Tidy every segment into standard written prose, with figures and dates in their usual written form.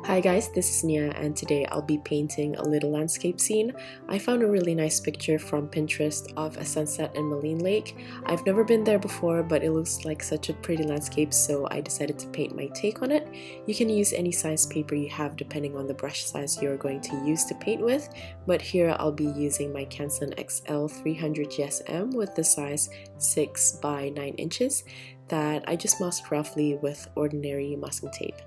Hi guys, this is Nia and today I'll be painting a little landscape scene. I found a really nice picture from Pinterest of a sunset in Maligne Lake. I've never been there before, but it looks like such a pretty landscape, so I decided to paint my take on it. You can use any size paper you have depending on the brush size you're going to use to paint with, but here I'll be using my Canson XL 300 GSM with the size 6 by 9 inches that I just masked roughly with ordinary masking tape.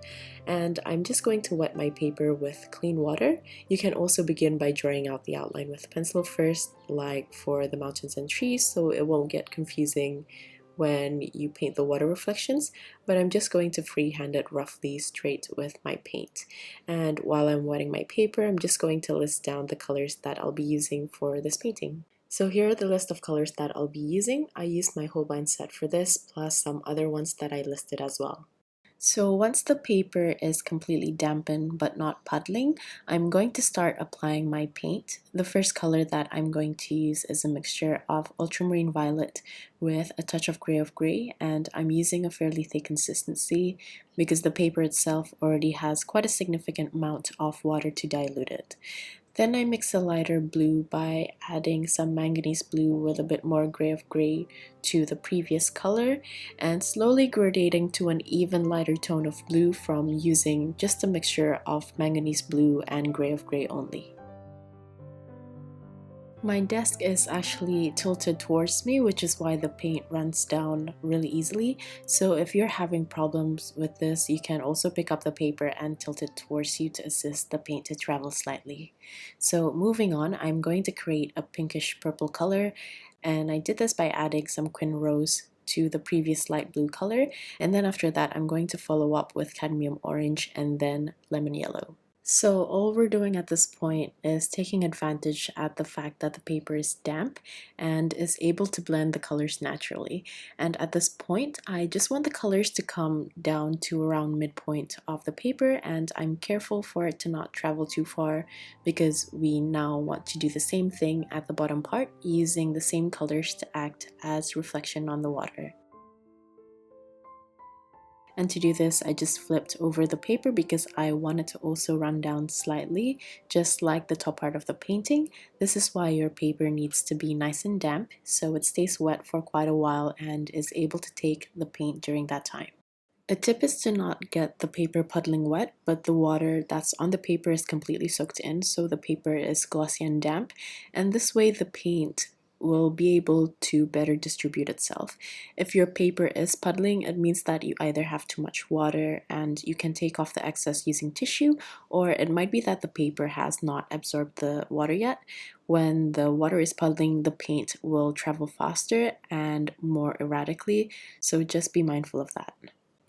And I'm just going to wet my paper with clean water. You can also begin by drawing out the outline with a pencil first, like for the mountains and trees, so it won't get confusing when you paint the water reflections, but I'm just going to freehand it roughly straight with my paint. And while I'm wetting my paper, I'm just going to list down the colors that I'll be using for this painting. So here are the list of colors that I'll be using. I used my Holbein set for this, plus some other ones that I listed as well. So once the paper is completely dampened but not puddling, I'm going to start applying my paint. The first color that I'm going to use is a mixture of ultramarine violet with a touch of gray, and I'm using a fairly thick consistency because the paper itself already has quite a significant amount of water to dilute it. Then I mix a lighter blue by adding some manganese blue with a bit more gray to the previous color and slowly gradating to an even lighter tone of blue from using just a mixture of manganese blue and gray only. My desk is actually tilted towards me, which is why the paint runs down really easily. So if you're having problems with this, you can also pick up the paper and tilt it towards you to assist the paint to travel slightly. So moving on, I'm going to create a pinkish purple color, and I did this by adding some quin rose to the previous light blue color, and then after that I'm going to follow up with cadmium orange and then lemon yellow. So all we're doing at this point is taking advantage at the fact that the paper is damp and is able to blend the colors naturally. And at this point, I just want the colors to come down to around midpoint of the paper, and I'm careful for it to not travel too far because we now want to do the same thing at the bottom part using the same colors to act as reflection on the water. And to do this, I just flipped over the paper because I wanted to also run down slightly, just like the top part of the painting. This is why your paper needs to be nice and damp, so it stays wet for quite a while and is able to take the paint during that time. A tip is to not get the paper puddling wet, but the water that's on the paper is completely soaked in, so the paper is glossy and damp, and this way the paint will be able to better distribute itself. If your paper is puddling, it means that you either have too much water and you can take off the excess using tissue, or it might be that the paper has not absorbed the water yet. When the water is puddling, the paint will travel faster and more erratically, so just be mindful of that.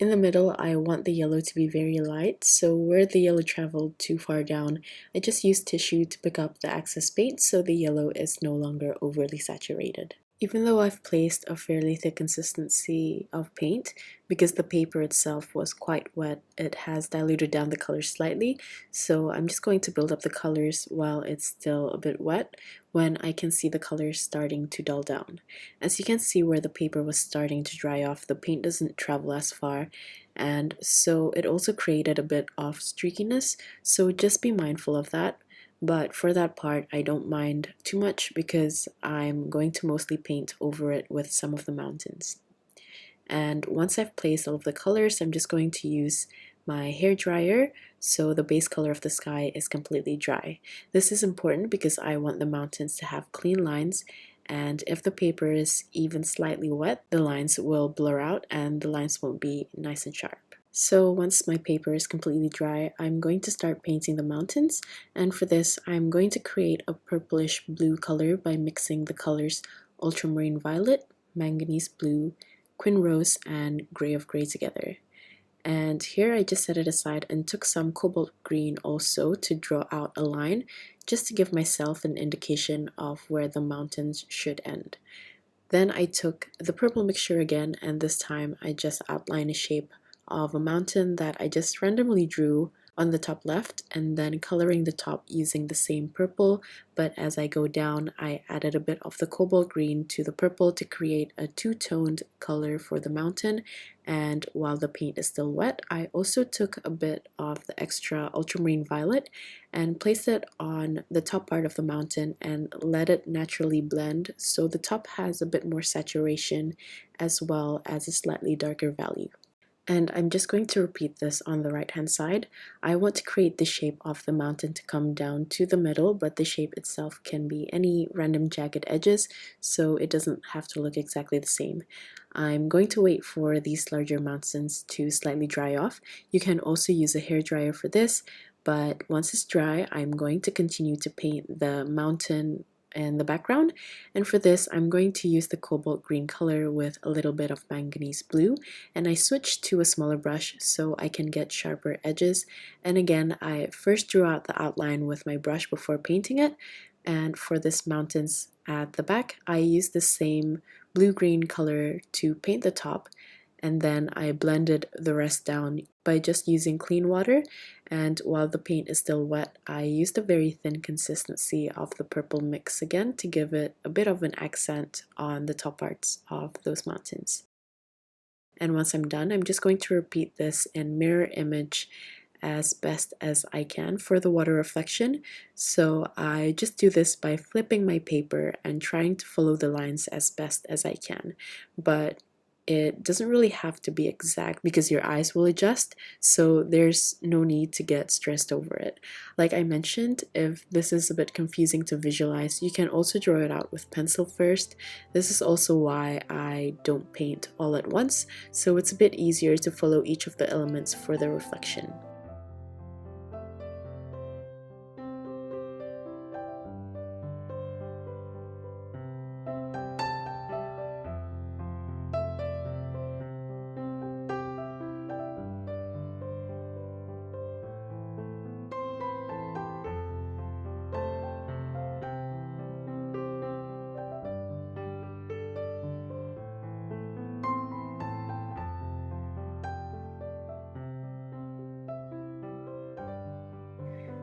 In the middle, I want the yellow to be very light, so where the yellow traveled too far down, I just used tissue to pick up the excess paint so the yellow is no longer overly saturated. Even though I've placed a fairly thick consistency of paint, because the paper itself was quite wet, it has diluted down the colors slightly, so I'm just going to build up the colors while it's still a bit wet when I can see the colors starting to dull down. As you can see where the paper was starting to dry off, the paint doesn't travel as far, and so it also created a bit of streakiness, so just be mindful of that. But for that part, I don't mind too much because I'm going to mostly paint over it with some of the mountains. And once I've placed all of the colors, I'm just going to use my hair dryer so the base color of the sky is completely dry. This is important because I want the mountains to have clean lines, and if the paper is even slightly wet, the lines will blur out and the lines won't be nice and sharp. So once my paper is completely dry, I'm going to start painting the mountains, and for this I'm going to create a purplish blue color by mixing the colors ultramarine violet, manganese blue, quin rose, and gray together. And here I just set it aside and took some cobalt green also to draw out a line, just to give myself an indication of where the mountains should end. Then I took the purple mixture again, and this time I just outlined a shape of a mountain that I just randomly drew on the top left, and then coloring the top using the same purple, but as I go down I added a bit of the cobalt green to the purple to create a two-toned color for the mountain, And while the paint is still wet, I also took a bit of the extra ultramarine violet and placed it on the top part of the mountain and let it naturally blend so the top has a bit more saturation as well as a slightly darker value. And I'm just going to repeat this on the right hand side. I want to create the shape of the mountain to come down to the middle, but the shape itself can be any random jagged edges, so it doesn't have to look exactly the same. I'm going to wait for these larger mountains to slightly dry off. You can also use a hairdryer for this, but once it's dry, I'm going to continue to paint the mountain in the background. And for this, I'm going to use the cobalt green color with a little bit of manganese blue, and I switched to a smaller brush so I can get sharper edges. And again, I first drew out the outline with my brush before painting it, and for this mountains at the back, I used the same blue-green color to paint the top, and then I blended the rest down by just using clean water. And while the paint is still wet, I used a very thin consistency of the purple mix again to give it a bit of an accent on the top parts of those mountains. And once I'm done, I'm just going to repeat this in mirror image as best as I can for the water reflection. So I just do this by flipping my paper and trying to follow the lines as best as I can. But it doesn't really have to be exact because your eyes will adjust, so there's no need to get stressed over it. Like I mentioned, if this is a bit confusing to visualize, you can also draw it out with pencil first. This is also why I don't paint all at once, so it's a bit easier to follow each of the elements for the reflection.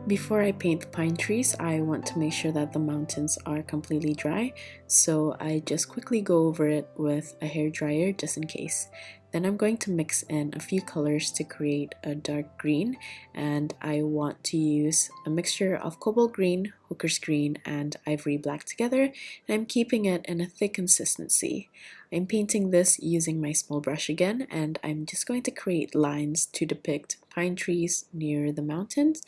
Before I paint the pine trees, I want to make sure that the mountains are completely dry, so I just quickly go over it with a hairdryer just in case. Then I'm going to mix in a few colors to create a dark green, and I want to use a mixture of cobalt green, hooker's green, and ivory black together, and I'm keeping it in a thick consistency. I'm painting this using my small brush again, and I'm just going to create lines to depict pine trees near the mountains.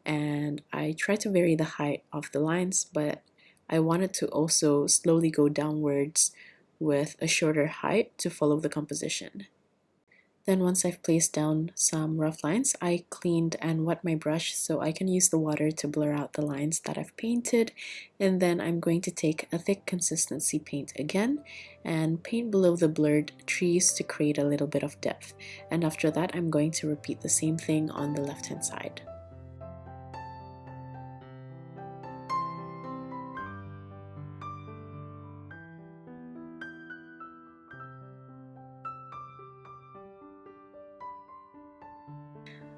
And I try to vary the height of the lines, but I wanted to also slowly go downwards with a shorter height to follow the composition. Then once I've placed down some rough lines, I cleaned and wet my brush so I can use the water to blur out the lines that I've painted. And then I'm going to take a thick consistency paint again and paint below the blurred trees to create a little bit of depth. And after that, I'm going to repeat the same thing on the left-hand side.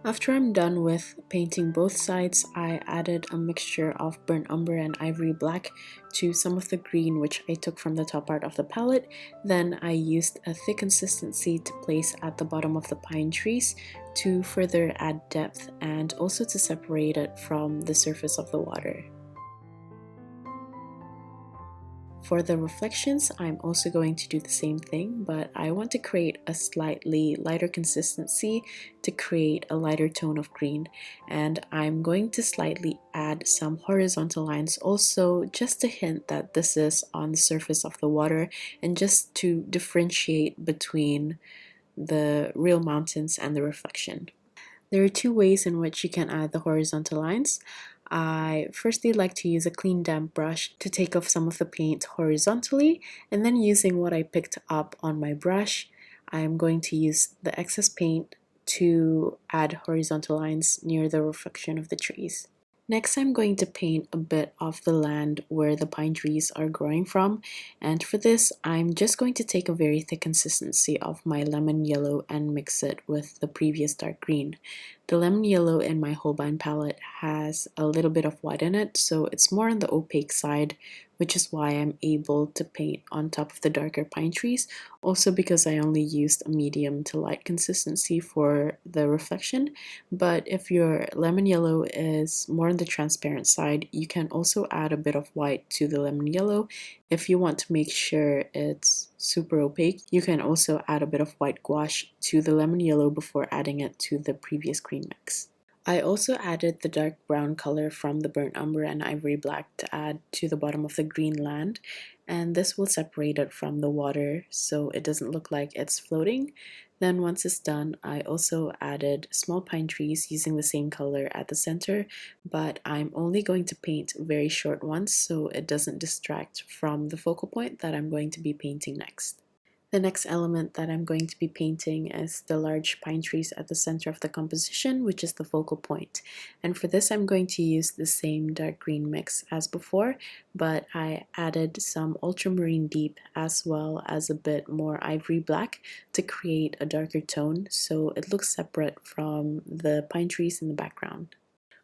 After I'm done with painting both sides, I added a mixture of burnt umber and ivory black to some of the green which I took from the top part of the palette. Then I used a thick consistency to place at the bottom of the pine trees to further add depth and also to separate it from the surface of the water. For the reflections, I'm also going to do the same thing, but I want to create a slightly lighter consistency to create a lighter tone of green. And I'm going to slightly add some horizontal lines also, just to hint that this is on the surface of the water and just to differentiate between the real mountains and the reflection. There are two ways in which you can add the horizontal lines. I firstly like to use a clean damp brush to take off some of the paint horizontally, and then using what I picked up on my brush, I am going to use the excess paint to add horizontal lines near the reflection of the trees. Next, I'm going to paint a bit of the land where the pine trees are growing from, and for this, I'm just going to take a very thick consistency of my lemon yellow and mix it with the previous dark green. The lemon yellow in my Holbein palette has a little bit of white in it, so it's more on the opaque side, which is why I'm able to paint on top of the darker pine trees. Also because I only used a medium to light consistency for the reflection. But if your lemon yellow is more on the transparent side, you can also add a bit of white to the lemon yellow. If you want to make sure it's super opaque, you can also add a bit of white gouache to the lemon yellow before adding it to the previous green mix. I also added the dark brown color from the burnt umber and ivory black to add to the bottom of the green land, and this will separate it from the water so it doesn't look like it's floating. Then once it's done, I also added small pine trees using the same color at the center, but I'm only going to paint very short ones so it doesn't distract from the focal point that I'm going to be painting next. The next element that I'm going to be painting is the large pine trees at the center of the composition, which is the focal point. And for this, I'm going to use the same dark green mix as before, but I added some ultramarine deep as well as a bit more ivory black to create a darker tone, so it looks separate from the pine trees in the background.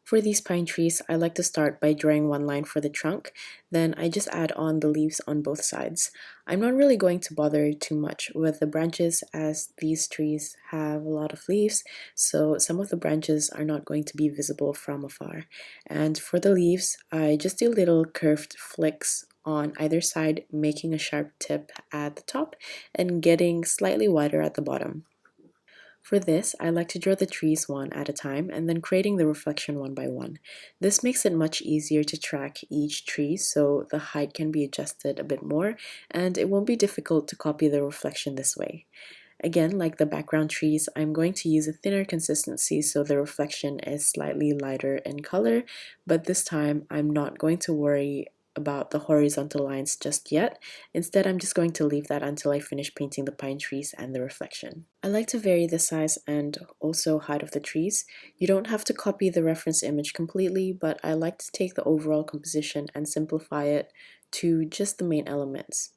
For these pine trees, I like to start by drawing one line for the trunk, then I just add on the leaves on both sides. I'm not really going to bother too much with the branches as these trees have a lot of leaves, so some of the branches are not going to be visible from afar. And for the leaves, I just do little curved flicks on either side, making a sharp tip at the top and getting slightly wider at the bottom. For this, I like to draw the trees one at a time and then creating the reflection one by one. This makes it much easier to track each tree so the height can be adjusted a bit more and it won't be difficult to copy the reflection this way. Again, like the background trees, I'm going to use a thinner consistency so the reflection is slightly lighter in color, but this time I'm not going to worry about the horizontal lines just yet. Instead, I'm just going to leave that until I finish painting the pine trees and the reflection. I like to vary the size and also height of the trees. You don't have to copy the reference image completely, but I like to take the overall composition and simplify it to just the main elements.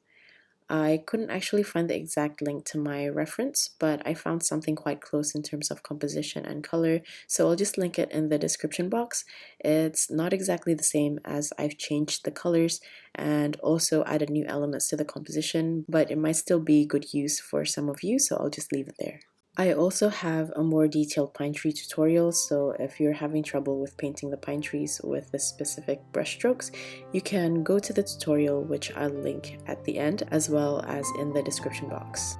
I couldn't actually find the exact link to my reference, but I found something quite close in terms of composition and color, so I'll just link it in the description box. It's not exactly the same as I've changed the colors and also added new elements to the composition, but it might still be good use for some of you, so I'll just leave it there. I also have a more detailed pine tree tutorial, so if you're having trouble with painting the pine trees with the specific brush strokes, you can go to the tutorial, which I'll link at the end as well as in the description box.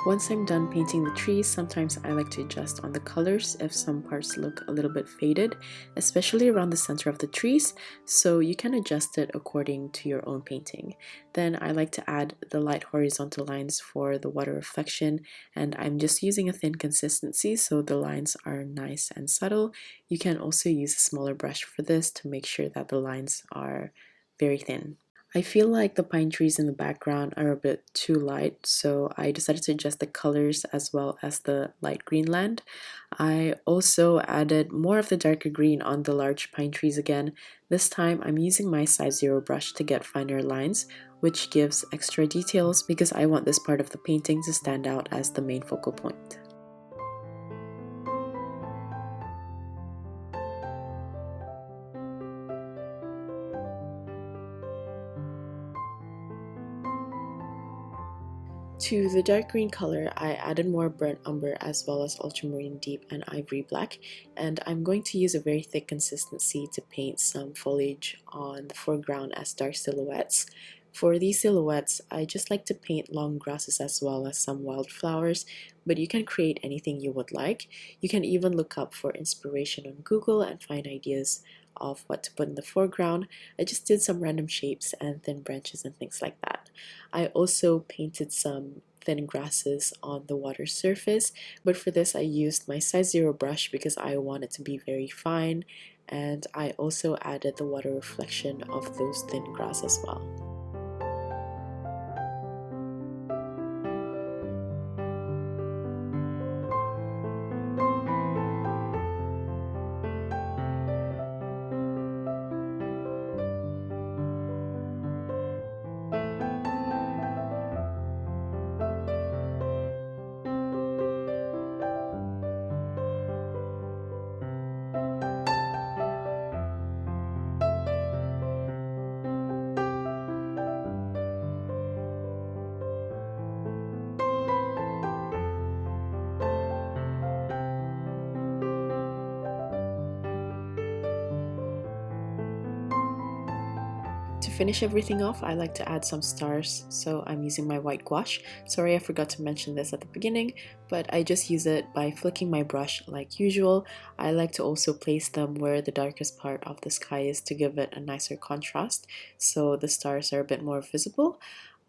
Once I'm done painting the trees, sometimes I like to adjust on the colors if some parts look a little bit faded, especially around the center of the trees, so you can adjust it according to your own painting. Then I like to add the light horizontal lines for the water reflection, and I'm just using a thin consistency so the lines are nice and subtle. You can also use a smaller brush for this to make sure that the lines are very thin. I feel like the pine trees in the background are a bit too light, so I decided to adjust the colors as well as the light green land. I also added more of the darker green on the large pine trees again. This time I'm using my size 0 brush to get finer lines, which gives extra details because I want this part of the painting to stand out as the main focal point. To the dark green color, I added more burnt umber as well as ultramarine deep and ivory black, and I'm going to use a very thick consistency to paint some foliage on the foreground as dark silhouettes. For these silhouettes, I just like to paint long grasses as well as some wildflowers, but you can create anything you would like. You can even look up for inspiration on Google and find ideas of what to put in the foreground. I just did some random shapes and thin branches and things like that. I also painted some thin grasses on the water surface, but for this I used my size 0 brush because I want it to be very fine, and I also added the water reflection of those thin grass as well. finish everything off, I like to add some stars, so I'm using my white gouache. Sorry, I forgot to mention this at the beginning, but I just use it by flicking my brush like usual. I like to also place them where the darkest part of the sky is to give it a nicer contrast, so the stars are a bit more visible.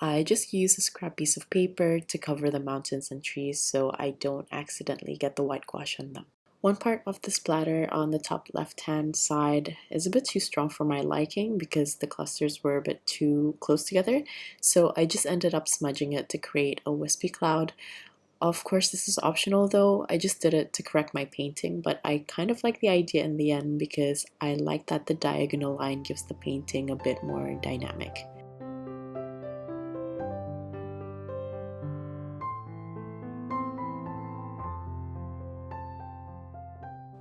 I just use a scrap piece of paper to cover the mountains and trees so I don't accidentally get the white gouache on them. One part of the splatter on the top left-hand side is a bit too strong for my liking because the clusters were a bit too close together, so I just ended up smudging it to create a wispy cloud. Of course, this is optional though. I just did it to correct my painting, but I kind of like the idea in the end because I like that the diagonal line gives the painting a bit more dynamic.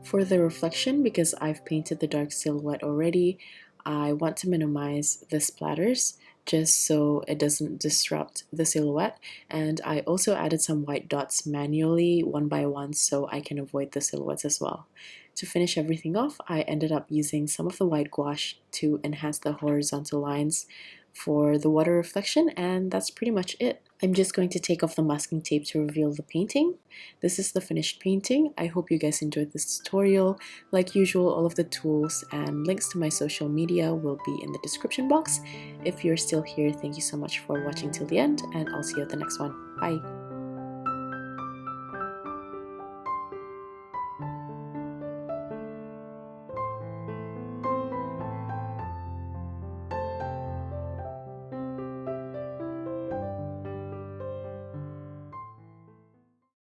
For the reflection, because I've painted the dark silhouette already, I want to minimize the splatters just so it doesn't disrupt the silhouette, and I also added some white dots manually one by one so I can avoid the silhouettes as well. To finish everything off, I ended up using some of the white gouache to enhance the horizontal lines for the water reflection, and that's pretty much it. I'm just going to take off the masking tape to reveal the painting. This is the finished painting. I hope you guys enjoyed this tutorial. Like usual, all of the tools and links to my social media will be in the description box. If you're still here, thank you so much for watching till the end, and I'll see you at the next one. Bye!